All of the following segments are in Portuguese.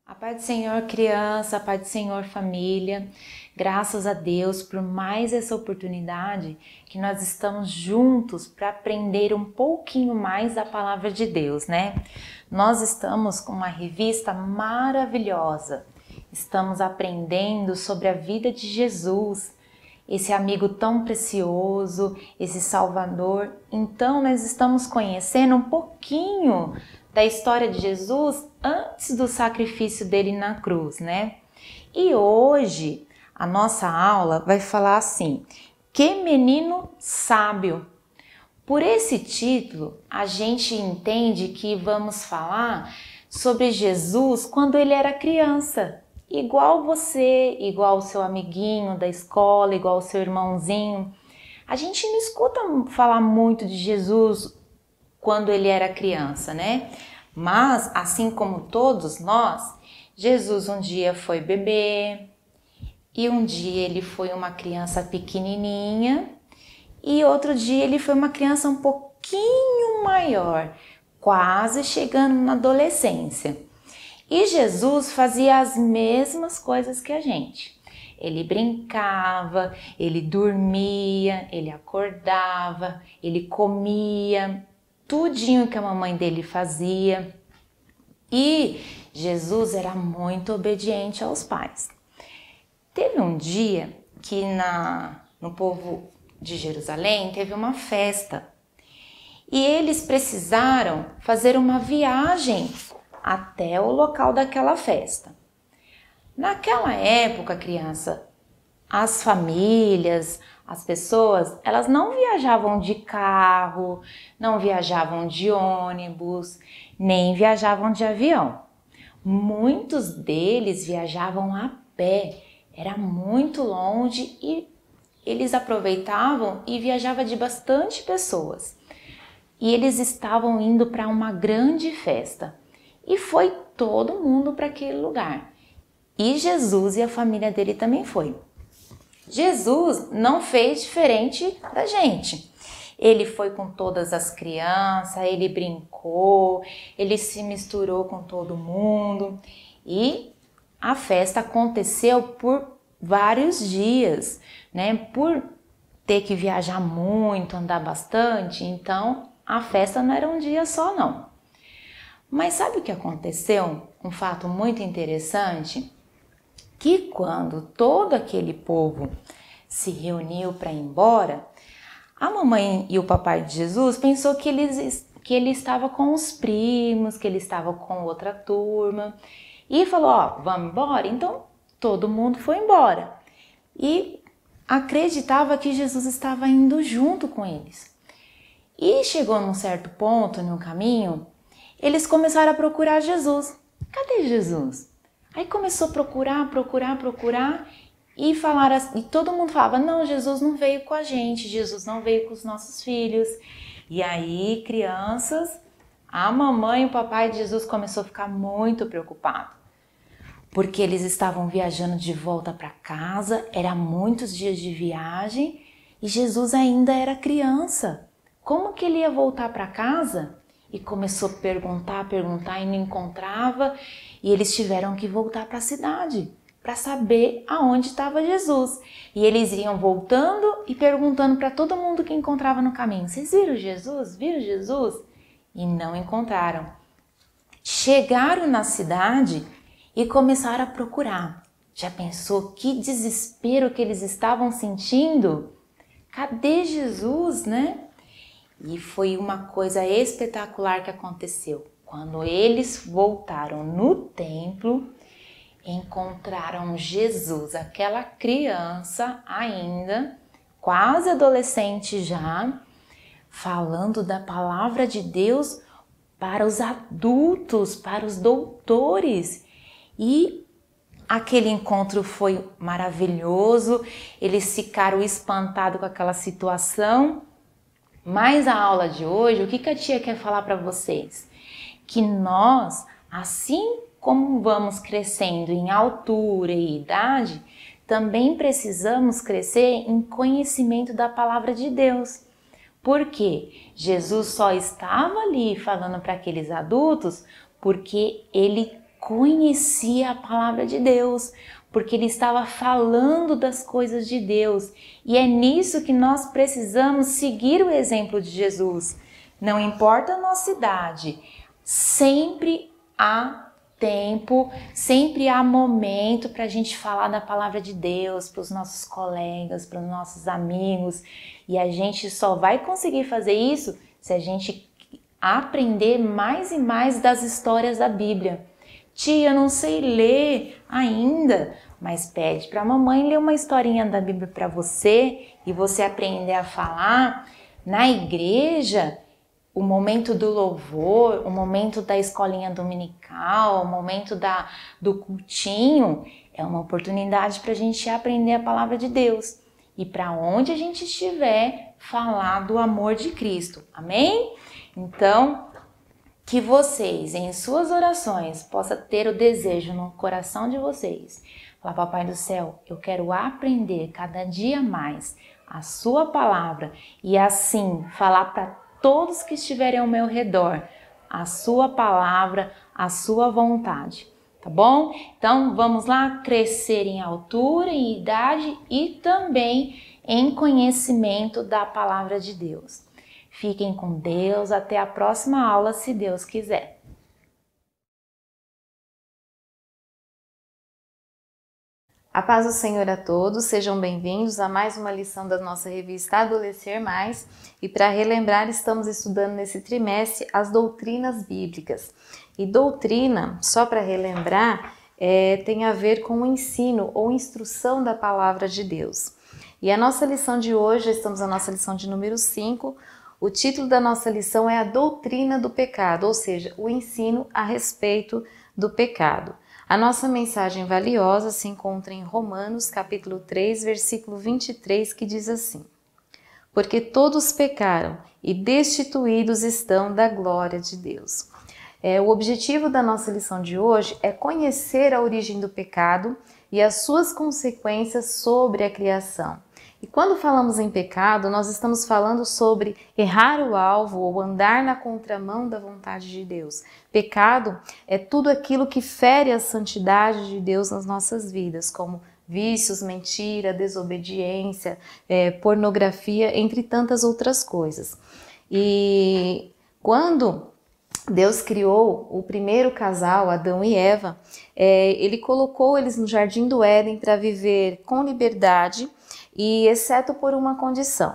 A paz do Senhor, criança, a paz do Senhor, família. Graças a Deus por mais essa oportunidade que nós estamos juntos para aprender um pouquinho mais da palavra de Deus, né? Nós estamos com uma revista maravilhosa. Estamos aprendendo sobre a vida de Jesus, esse amigo tão precioso, esse Salvador. Então, nós estamos conhecendo um pouquinho da história de Jesus antes do sacrifício dele na cruz, né? E hoje a nossa aula vai falar assim: que menino sábio. Por esse título, a gente entende que vamos falar sobre Jesus quando ele era criança. Igual você, igual o seu amiguinho da escola, igual o seu irmãozinho. A gente não escuta falar muito de Jesus quando ele era criança, né? Mas, assim como todos nós, Jesus um dia foi bebê, e um dia ele foi uma criança pequenininha, e outro dia ele foi uma criança um pouquinho maior, quase chegando na adolescência. E Jesus fazia as mesmas coisas que a gente. Ele brincava, ele dormia, ele acordava, ele comia, tudinho que a mamãe dele fazia. E Jesus era muito obediente aos pais. Teve um dia que no povo de Jerusalém teve uma festa. E eles precisaram fazer uma viagem até o local daquela festa. Naquela época, criança, as famílias, as pessoas, elas não viajavam de carro, não viajavam de ônibus, nem viajavam de avião. Muitos deles viajavam a pé, era muito longe e eles aproveitavam e viajavam de bastante pessoas. E eles estavam indo para uma grande festa. E foi todo mundo para aquele lugar. E Jesus e a família dele também foi. Jesus não fez diferente da gente. Ele foi com todas as crianças, ele brincou, ele se misturou com todo mundo. E a festa aconteceu por vários dias, né? Por ter que viajar muito, andar bastante, então a festa não era um dia só, não. Mas sabe o que aconteceu? Um fato muito interessante, que quando todo aquele povo se reuniu para ir embora, a mamãe e o papai de Jesus pensou que ele estava com os primos, que ele estava com outra turma, e falou: ó, vamos embora? Então todo mundo foi embora. E acreditava que Jesus estava indo junto com eles. E chegou num certo ponto no caminho, eles começaram a procurar Jesus. Cadê Jesus? Aí começou a procurar e todo mundo falava: não, Jesus não veio com a gente, Jesus não veio com os nossos filhos. E aí, crianças, a mamãe e o papai de Jesus começou a ficar muito preocupado, porque eles estavam viajando de volta para casa, eram muitos dias de viagem e Jesus ainda era criança. Como que ele ia voltar para casa? E começou a perguntar e não encontrava, e eles tiveram que voltar para a cidade para saber aonde estava Jesus. E eles iam voltando e perguntando para todo mundo que encontrava no caminho: vocês viram Jesus? Viram Jesus? E não encontraram. Chegaram na cidade e começaram a procurar. Já pensou que desespero que eles estavam sentindo? Cadê Jesus, né? E foi uma coisa espetacular que aconteceu. Quando eles voltaram no templo, encontraram Jesus, aquela criança ainda, quase adolescente já, falando da palavra de Deus para os adultos, para os doutores. E aquele encontro foi maravilhoso, eles ficaram espantados com aquela situação. Mas a aula de hoje, o que a tia quer falar para vocês? Que nós, assim como vamos crescendo em altura e idade, também precisamos crescer em conhecimento da palavra de Deus. Porque Jesus só estava ali falando para aqueles adultos porque ele conhecia a palavra de Deus, porque ele estava falando das coisas de Deus. E é nisso que nós precisamos seguir o exemplo de Jesus. Não importa a nossa idade, sempre há tempo, sempre há momento para a gente falar da palavra de Deus para os nossos colegas, para os nossos amigos. E a gente só vai conseguir fazer isso se a gente aprender mais e mais das histórias da Bíblia. Tia, eu não sei ler ainda, mas pede para a mamãe ler uma historinha da Bíblia para você e você aprender a falar. Na igreja, o momento do louvor, o momento da escolinha dominical, o momento do cultinho, é uma oportunidade para a gente aprender a palavra de Deus. E para onde a gente estiver, falar do amor de Cristo. Amém? Então, que vocês, em suas orações, possam ter o desejo no coração de vocês. Falar, Papai do céu, eu quero aprender cada dia mais a sua palavra e assim falar para todos que estiverem ao meu redor a sua palavra, a sua vontade. Tá bom? Então, vamos lá crescer em altura, em idade e também em conhecimento da palavra de Deus. Fiquem com Deus, até a próxima aula, se Deus quiser. A paz do Senhor a todos, sejam bem-vindos a mais uma lição da nossa revista Adolescer Mais. E para relembrar, estamos estudando nesse trimestre as doutrinas bíblicas. E doutrina, só para relembrar, tem a ver com o ensino ou instrução da palavra de Deus. E a nossa lição de hoje, estamos na nossa lição de número 5, o título da nossa lição é a doutrina do pecado, ou seja, o ensino a respeito do pecado. A nossa mensagem valiosa se encontra em Romanos, capítulo 3, versículo 23, que diz assim: Porque todos pecaram e destituídos estão da glória de Deus. O objetivo da nossa lição de hoje é conhecer a origem do pecado e as suas consequências sobre a criação. E quando falamos em pecado, nós estamos falando sobre errar o alvo ou andar na contramão da vontade de Deus. Pecado é tudo aquilo que fere a santidade de Deus nas nossas vidas, como vícios, mentira, desobediência, pornografia, entre tantas outras coisas. E quando Deus criou o primeiro casal, Adão e Eva, ele colocou eles no jardim do Éden para viver com liberdade, e exceto por uma condição.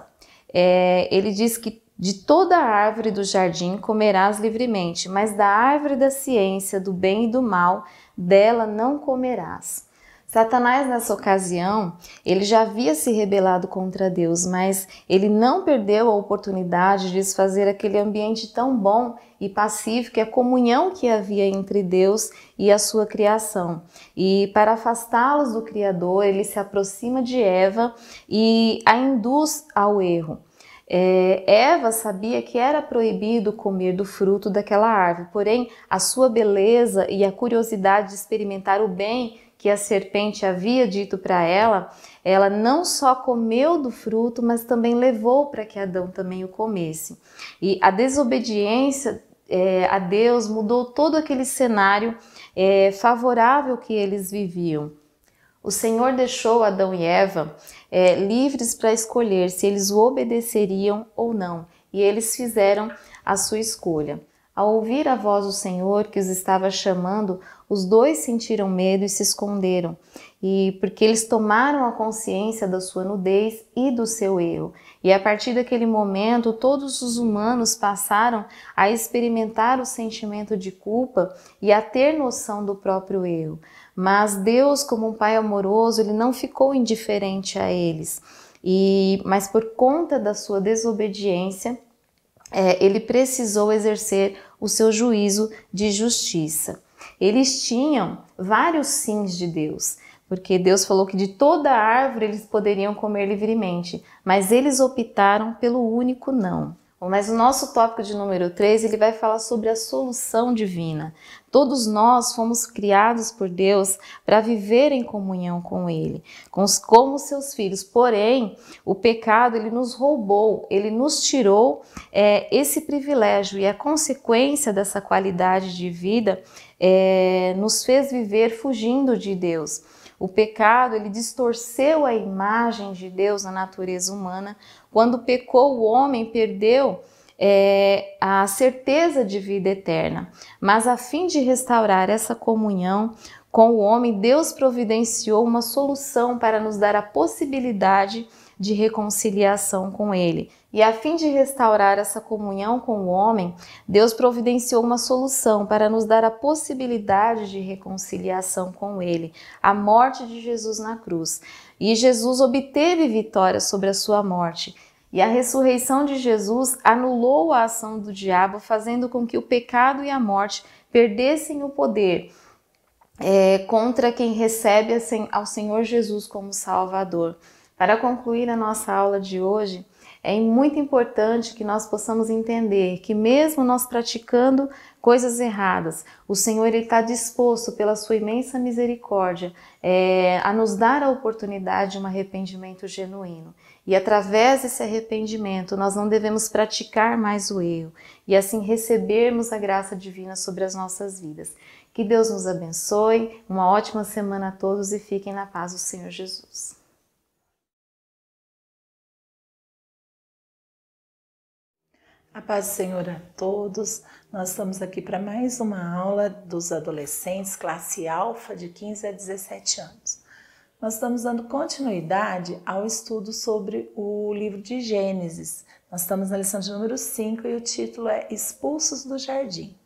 Ele diz que de toda a árvore do jardim comerás livremente, mas da árvore da ciência, do bem e do mal, dela não comerás. Satanás, nessa ocasião, ele já havia se rebelado contra Deus, mas ele não perdeu a oportunidade de desfazer aquele ambiente tão bom e pacífico, a comunhão que havia entre Deus e a sua criação. E para afastá-los do Criador, ele se aproxima de Eva e a induz ao erro. Eva sabia que era proibido comer do fruto daquela árvore, porém a sua beleza e a curiosidade de experimentar o bem que a serpente havia dito para ela não só comeu do fruto, mas também levou para que Adão também o comesse. E a desobediência a Deus mudou todo aquele cenário favorável que eles viviam. O Senhor deixou Adão e Eva livres para escolher se eles o obedeceriam ou não, e eles fizeram a sua escolha. Ao ouvir a voz do Senhor que os estava chamando, os dois sentiram medo e se esconderam, e porque eles tomaram a consciência da sua nudez e do seu erro. E a partir daquele momento, todos os humanos passaram a experimentar o sentimento de culpa e a ter noção do próprio erro. Mas Deus, como um Pai amoroso, ele não ficou indiferente a eles. Mas por conta da sua desobediência, ele precisou exercer o seu juízo de justiça. Eles tinham vários sims de Deus, porque Deus falou que de toda árvore eles poderiam comer livremente, mas eles optaram pelo único não. Mas o nosso tópico de número 3, ele vai falar sobre a solução divina. Todos nós fomos criados por Deus para viver em comunhão com Ele, como seus filhos. Porém, o pecado, ele nos roubou, ele nos tirou esse privilégio, e a consequência dessa qualidade de vida nos fez viver fugindo de Deus. O pecado, ele distorceu a imagem de Deus na natureza humana. Quando pecou, o homem perdeu a certeza de vida eterna. Mas a fim de restaurar essa comunhão com o homem, Deus providenciou uma solução para nos dar a possibilidade de reconciliação com Ele. E a fim de restaurar essa comunhão com o homem, Deus providenciou uma solução para nos dar a possibilidade de reconciliação com Ele, a morte de Jesus na cruz. E Jesus obteve vitória sobre a sua morte. E a ressurreição de Jesus anulou a ação do diabo, fazendo com que o pecado e a morte perdessem o poder contra quem recebe ao Senhor Jesus como Salvador. Para concluir a nossa aula de hoje, é muito importante que nós possamos entender que mesmo nós praticando coisas erradas, o Senhor está disposto, pela sua imensa misericórdia, a nos dar a oportunidade de um arrependimento genuíno. E através desse arrependimento, nós não devemos praticar mais o erro e assim recebermos a graça divina sobre as nossas vidas. Que Deus nos abençoe, uma ótima semana a todos e fiquem na paz do Senhor Jesus. A paz do Senhor a todos. Nós estamos aqui para mais uma aula dos adolescentes, classe alfa, de 15 a 17 anos. Nós estamos dando continuidade ao estudo sobre o livro de Gênesis. Nós estamos na lição de número 5 e o título é Expulsos do Jardim.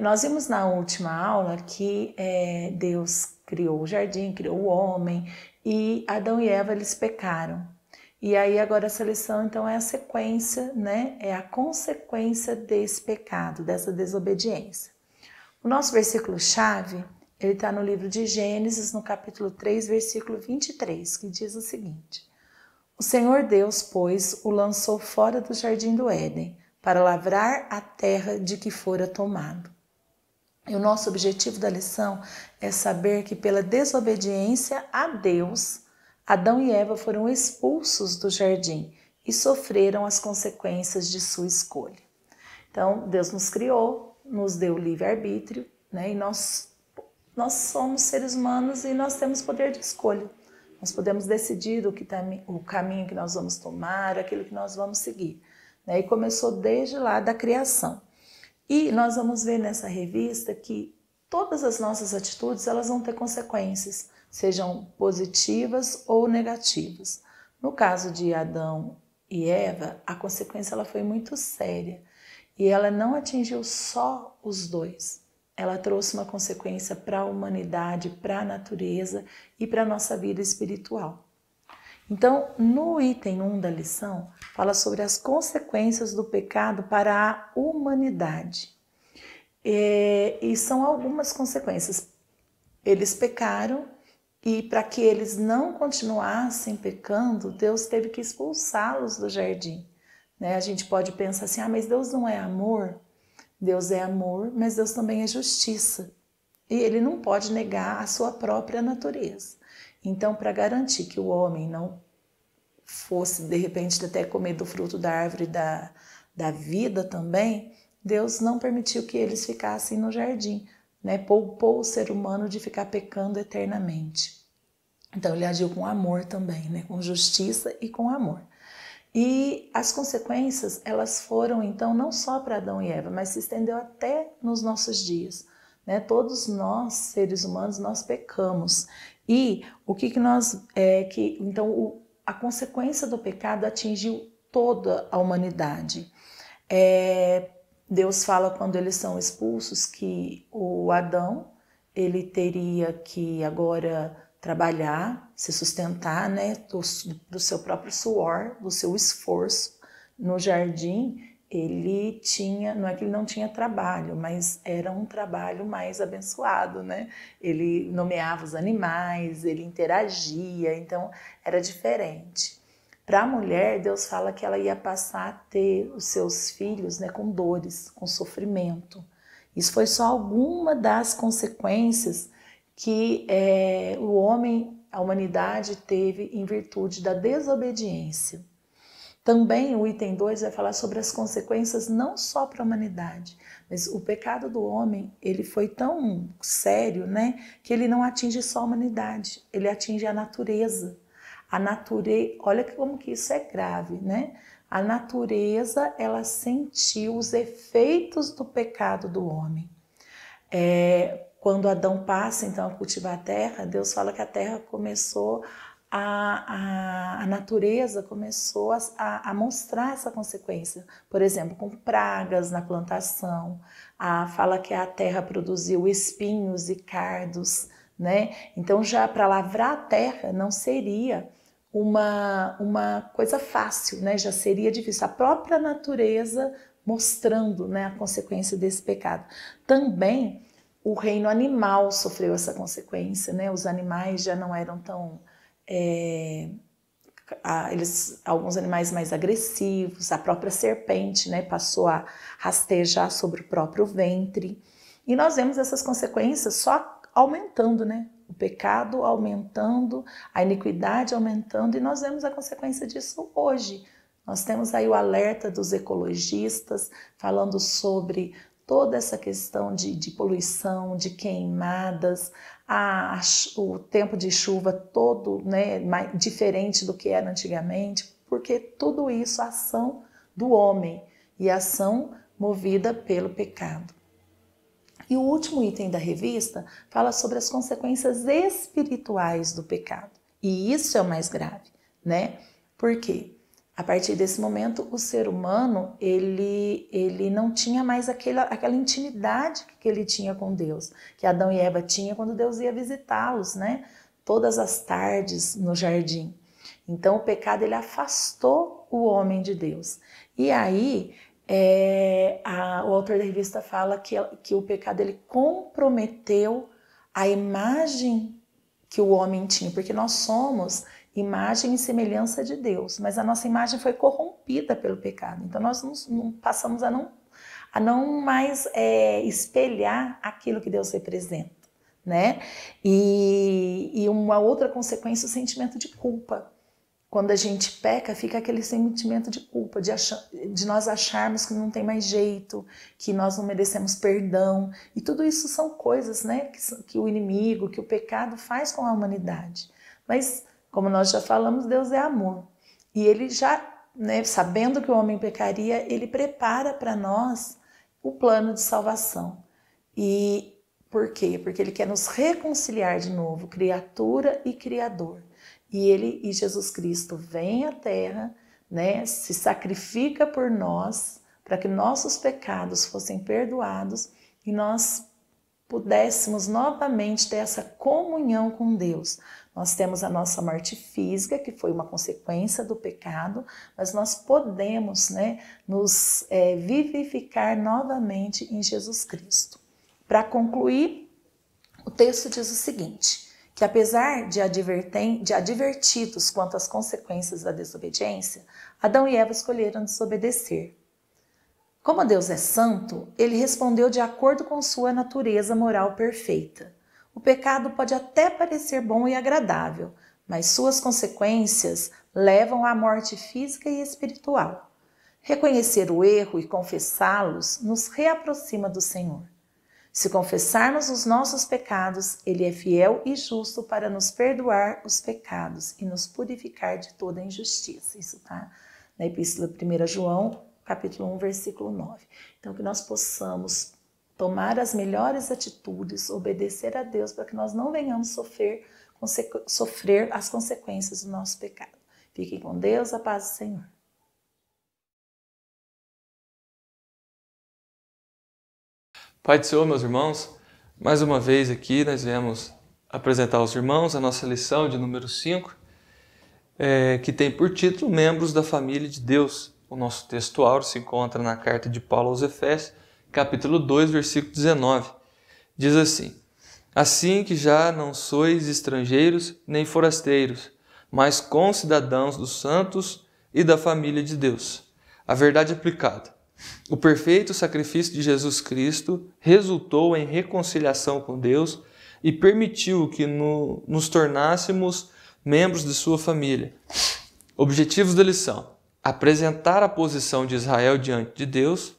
Nós vimos na última aula que Deus criou o jardim, criou o homem, e Adão e Eva, eles pecaram. E aí agora essa lição então é a sequência, né? É a consequência desse pecado, dessa desobediência. O nosso versículo-chave, ele está no livro de Gênesis, no capítulo 3, versículo 23, que diz o seguinte: O Senhor Deus, pois, o lançou fora do jardim do Éden, para lavrar a terra de que fora tomado. E o nosso objetivo da lição é saber que pela desobediência a Deus, Adão e Eva foram expulsos do jardim e sofreram as consequências de sua escolha. Então, Deus nos criou, nos deu livre-arbítrio, né? E nós somos seres humanos e nós temos poder de escolha. Nós podemos decidir o caminho que nós vamos tomar, aquilo que nós vamos seguir, né? E começou desde lá da criação. E nós vamos ver nessa revista que todas as nossas atitudes, elas vão ter consequências, sejam positivas ou negativas. No caso de Adão e Eva, a consequência ela foi muito séria e ela não atingiu só os dois. Ela trouxe uma consequência para a humanidade, para a natureza e para a nossa vida espiritual. Então, no item 1 da lição, fala sobre as consequências do pecado para a humanidade. E são algumas consequências. Eles pecaram, e para que eles não continuassem pecando, Deus teve que expulsá-los do jardim. A gente pode pensar assim, mas Deus não é amor? Deus é amor, mas Deus também é justiça. E Ele não pode negar a sua própria natureza. Então, para garantir que o homem não fosse, de repente, até comer do fruto da árvore da vida também, Deus não permitiu que eles ficassem no jardim. Poupou o ser humano de ficar pecando eternamente. Então ele agiu com amor também, com justiça e com amor. E as consequências, elas foram então não só para Adão e Eva, mas se estendeu até nos nossos dias. Todos nós, seres humanos, nós pecamos. E o que nós... Então a consequência do pecado atingiu toda a humanidade. Deus fala quando eles são expulsos que o Adão, ele teria que agora trabalhar, se sustentar, do seu próprio suor, do seu esforço. No jardim, ele tinha, não é que ele não tinha trabalho, mas era um trabalho mais abençoado, Ele nomeava os animais, ele interagia, então era diferente. Para a mulher, Deus fala que ela ia passar a ter os seus filhos, né, com dores, com sofrimento. Isso foi só alguma das consequências que o homem, a humanidade, teve em virtude da desobediência. Também o item 2 vai falar sobre as consequências não só para a humanidade, mas o pecado do homem, ele foi tão sério, né, que ele não atinge só a humanidade, ele atinge a natureza. A natureza, olha como que isso é grave, né? A natureza, ela sentiu os efeitos do pecado do homem. Quando Adão passa, então, a cultivar a terra, Deus fala que a terra começou, a natureza começou a mostrar essa consequência. Por exemplo, com pragas na plantação, fala que a terra produziu espinhos e cardos, né? Então, já para lavrar a terra não seria uma coisa fácil, né? Já seria difícil. A própria natureza mostrando, né, a consequência desse pecado. Também o reino animal sofreu essa consequência, né? Os animais já não eram tão... alguns animais mais agressivos, a própria serpente, né, passou a rastejar sobre o próprio ventre. E nós vemos essas consequências só aumentando, né? O pecado aumentando, a iniquidade aumentando, e nós vemos a consequência disso hoje. Nós temos aí o alerta dos ecologistas falando sobre toda essa questão de poluição, de queimadas, o tempo de chuva todo, né, diferente do que era antigamente, porque tudo isso é ação do homem e ação movida pelo pecado. E o último item da revista fala sobre as consequências espirituais do pecado. E isso é o mais grave, né? Por quê? A partir desse momento, o ser humano, ele não tinha mais aquela intimidade que ele tinha com Deus, que Adão e Eva tinham quando Deus ia visitá-los, né? Todas as tardes no jardim. Então, o pecado, ele afastou o homem de Deus. E aí, o autor da revista fala que o pecado, ele comprometeu a imagem que o homem tinha, porque nós somos imagem e semelhança de Deus, mas a nossa imagem foi corrompida pelo pecado. Então nós passamos a não mais espelhar aquilo que Deus representa, né? E uma outra consequência, o sentimento de culpa. Quando a gente peca, fica aquele sentimento de culpa, de nós acharmos que não tem mais jeito, que nós não merecemos perdão. E tudo isso são coisas, né, que o inimigo, que o pecado faz com a humanidade. Mas, como nós já falamos, Deus é amor. E Ele já, né, sabendo que o homem pecaria, Ele prepara para nós o plano de salvação. E por quê? Porque Ele quer nos reconciliar de novo, criatura e criador. E Jesus Cristo vem à Terra, né, se sacrifica por nós, para que nossos pecados fossem perdoados e nós pudéssemos novamente ter essa comunhão com Deus. Nós temos a nossa morte física, que foi uma consequência do pecado, mas nós podemos, né, nos vivificar novamente em Jesus Cristo. Para concluir, o texto diz o seguinte: que apesar de advertidos quanto às consequências da desobediência, Adão e Eva escolheram desobedecer. Como Deus é santo, ele respondeu de acordo com sua natureza moral perfeita. O pecado pode até parecer bom e agradável, mas suas consequências levam à morte física e espiritual. Reconhecer o erro e confessá-los nos reaproxima do Senhor. Se confessarmos os nossos pecados, Ele é fiel e justo para nos perdoar os pecados e nos purificar de toda injustiça. Isso está na Epístola 1 João, capítulo 1, versículo 9. Então, que nós possamos tomar as melhores atitudes, obedecer a Deus, para que nós não venhamos sofrer as consequências do nosso pecado. Fiquem com Deus, a paz do Senhor. Pai do Senhor, meus irmãos, mais uma vez aqui nós viemos apresentar aos irmãos a nossa lição de número 5, que tem por título Membros da Família de Deus. O nosso texto áureo se encontra na carta de Paulo aos Efésios, capítulo 2, versículo 19. Diz assim: Assim que já não sois estrangeiros nem forasteiros, mas concidadãos dos santos e da família de Deus. A verdade aplicada. O perfeito sacrifício de Jesus Cristo resultou em reconciliação com Deus e permitiu que nos tornássemos membros de sua família. Objetivos da lição: apresentar a posição de Israel diante de Deus,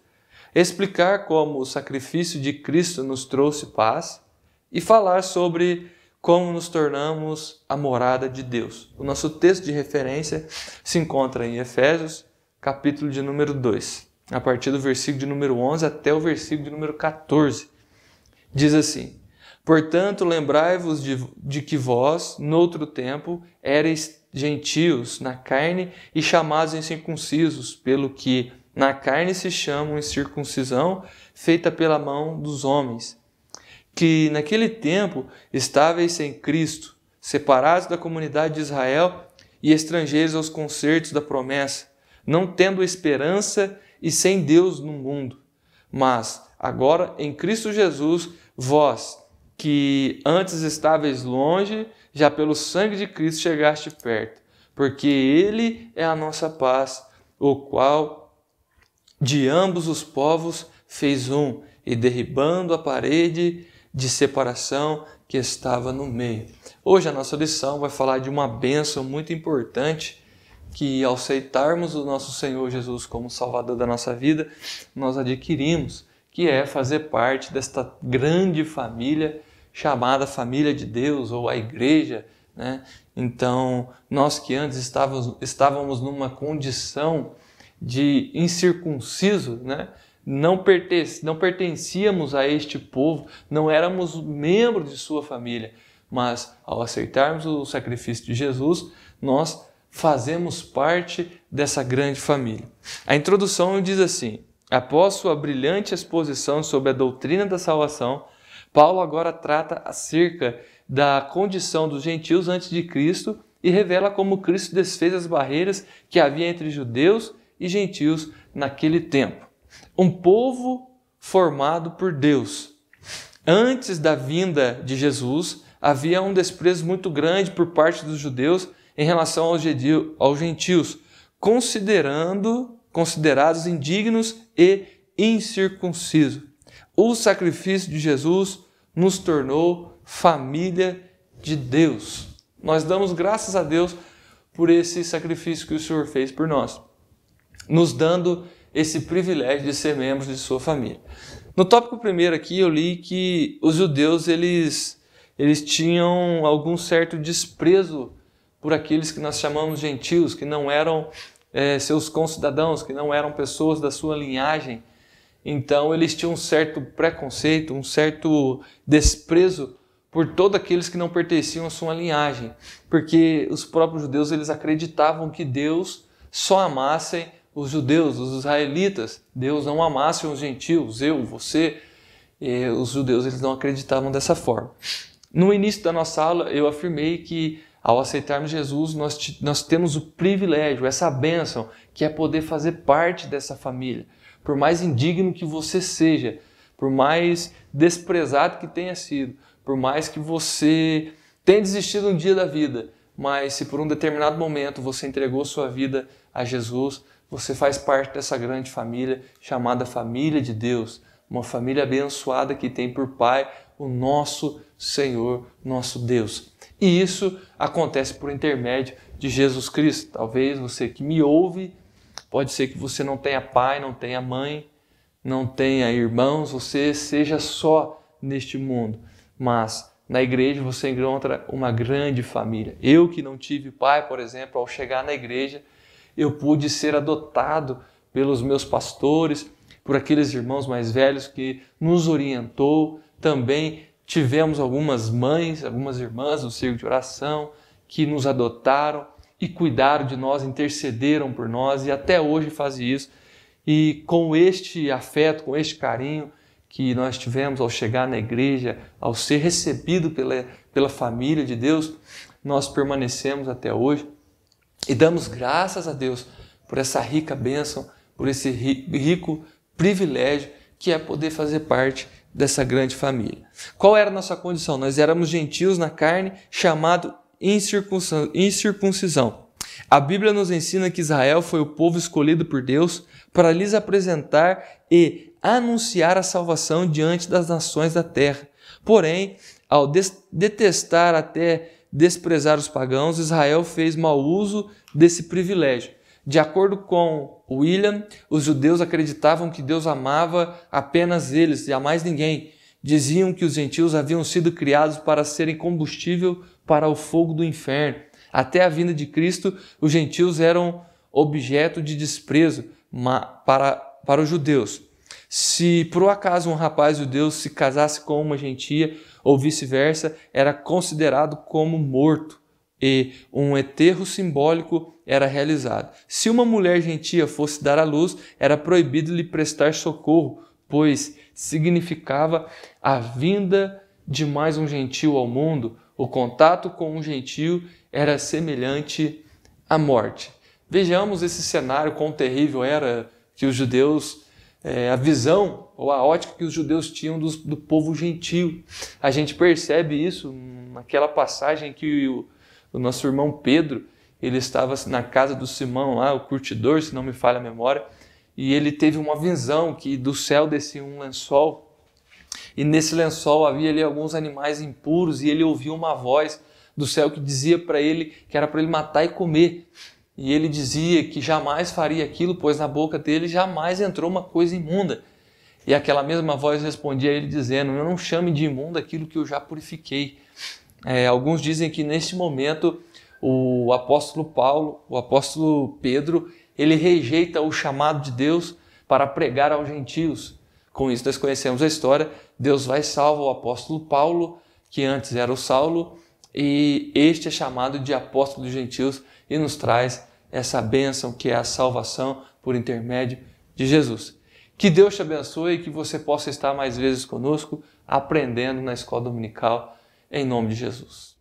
explicar como o sacrifício de Cristo nos trouxe paz e falar sobre como nos tornamos a morada de Deus. O nosso texto de referência se encontra em Efésios, capítulo de número 2, a partir do versículo de número 11 até o versículo de número 14. Diz assim: portanto, lembrai-vos de que vós, noutro tempo, erais gentios na carne e chamados incircuncisos, pelo que na carne se chamam incircuncisão, feita pela mão dos homens, que naquele tempo estáveis sem Cristo, separados da comunidade de Israel e estrangeiros aos concertos da promessa, não tendo esperança e sem Deus no mundo. Mas agora em Cristo Jesus, vós, que antes estáveis longe, já pelo sangue de Cristo chegaste perto, porque Ele é a nossa paz, o qual de ambos os povos fez um, e derribando a parede de separação que estava no meio. Hoje a nossa lição vai falar de uma bênção muito importante que, ao aceitarmos o nosso Senhor Jesus como Salvador da nossa vida, nós adquirimos, que é fazer parte desta grande família chamada família de Deus ou a igreja, né? Então, nós que antes estávamos numa condição de incircunciso, né? Não pertencíamos a este povo, não éramos membros de sua família, mas ao aceitarmos o sacrifício de Jesus, nós fazemos parte dessa grande família. A introdução diz assim: após sua brilhante exposição sobre a doutrina da salvação, Paulo agora trata acerca da condição dos gentios antes de Cristo e revela como Cristo desfez as barreiras que havia entre judeus e gentios naquele tempo. Um povo formado por Deus. Antes da vinda de Jesus, havia um desprezo muito grande por parte dos judeus em relação aos gentios, considerados indignos e incircuncisos. O sacrifício de Jesus nos tornou família de Deus. Nós damos graças a Deus por esse sacrifício que o Senhor fez por nós, nos dando esse privilégio de ser membros de sua família. No tópico primeiro aqui eu li que os judeus eles tinham algum certo desprezo por aqueles que nós chamamos gentios, que não eram seus concidadãos, que não eram pessoas da sua linhagem. Então eles tinham um certo preconceito, um certo desprezo por todos aqueles que não pertenciam à sua linhagem, porque os próprios judeus eles acreditavam que Deus só amasse os judeus, os israelitas. Deus não amasse os gentios, eu, você. Os judeus eles não acreditavam dessa forma. No início da nossa aula eu afirmei que ao aceitarmos Jesus nós temos o privilégio, essa bênção, que é poder fazer parte dessa família. Por mais indigno que você seja, por mais desprezado que tenha sido, por mais que você tenha desistido um dia da vida, mas se por um determinado momento você entregou sua vida a Jesus, você faz parte dessa grande família chamada família de Deus, uma família abençoada que tem por Pai o nosso Senhor, nosso Deus. E isso acontece por intermédio de Jesus Cristo. Talvez você que me ouve, pode ser que você não tenha pai, não tenha mãe, não tenha irmãos, você seja só neste mundo. Mas na igreja você encontra uma grande família. Eu que não tive pai, por exemplo, ao chegar na igreja, eu pude ser adotado pelos meus pastores, por aqueles irmãos mais velhos que nos orientou. Também tivemos algumas mães, algumas irmãs do círculo de oração que nos adotaram e cuidaram de nós, intercederam por nós e até hoje fazem isso. E com este afeto, com este carinho que nós tivemos ao chegar na igreja, ao ser recebido pela família de Deus, nós permanecemos até hoje e damos graças a Deus por essa rica bênção, por esse rico privilégio que é poder fazer parte dessa grande família. Qual era a nossa condição? Nós éramos gentios na carne, chamados incircuncisão. A Bíblia nos ensina que Israel foi o povo escolhido por Deus para lhes apresentar e anunciar a salvação diante das nações da terra. Porém, ao detestar até desprezar os pagãos, Israel fez mau uso desse privilégio. De acordo com William, os judeus acreditavam que Deus amava apenas eles e a mais ninguém. Diziam que os gentios haviam sido criados para serem combustível para o fogo do inferno. Até a vinda de Cristo, os gentios eram objeto de desprezo para os judeus. Se por um acaso um rapaz judeu se casasse com uma gentia ou vice-versa, era considerado como morto e um enterro simbólico era realizado. Se uma mulher gentia fosse dar à luz, era proibido lhe prestar socorro, pois significava a vinda de mais um gentio ao mundo. O contato com um gentio era semelhante à morte. Vejamos esse cenário, quão terrível era que os judeus, a visão ou a ótica que os judeus tinham do povo gentio. A gente percebe isso naquela passagem que o nosso irmão Pedro, ele estava na casa do Simão lá, o curtidor, se não me falha a memória, e ele teve uma visão que do céu descia um lençol, e nesse lençol havia ali alguns animais impuros, e ele ouviu uma voz do céu que dizia para ele que era para ele matar e comer. E ele dizia que jamais faria aquilo, pois na boca dele jamais entrou uma coisa imunda. E aquela mesma voz respondia a ele dizendo: eu não chame de imundo aquilo que eu já purifiquei. Alguns dizem que neste momento o apóstolo Pedro, ele rejeita o chamado de Deus para pregar aos gentios. Com isso nós conhecemos a história. Deus vai salvar o apóstolo Paulo, que antes era o Saulo, e este é chamado de apóstolo dos gentios e nos traz essa bênção que é a salvação por intermédio de Jesus. Que Deus te abençoe e que você possa estar mais vezes conosco aprendendo na escola dominical, em nome de Jesus.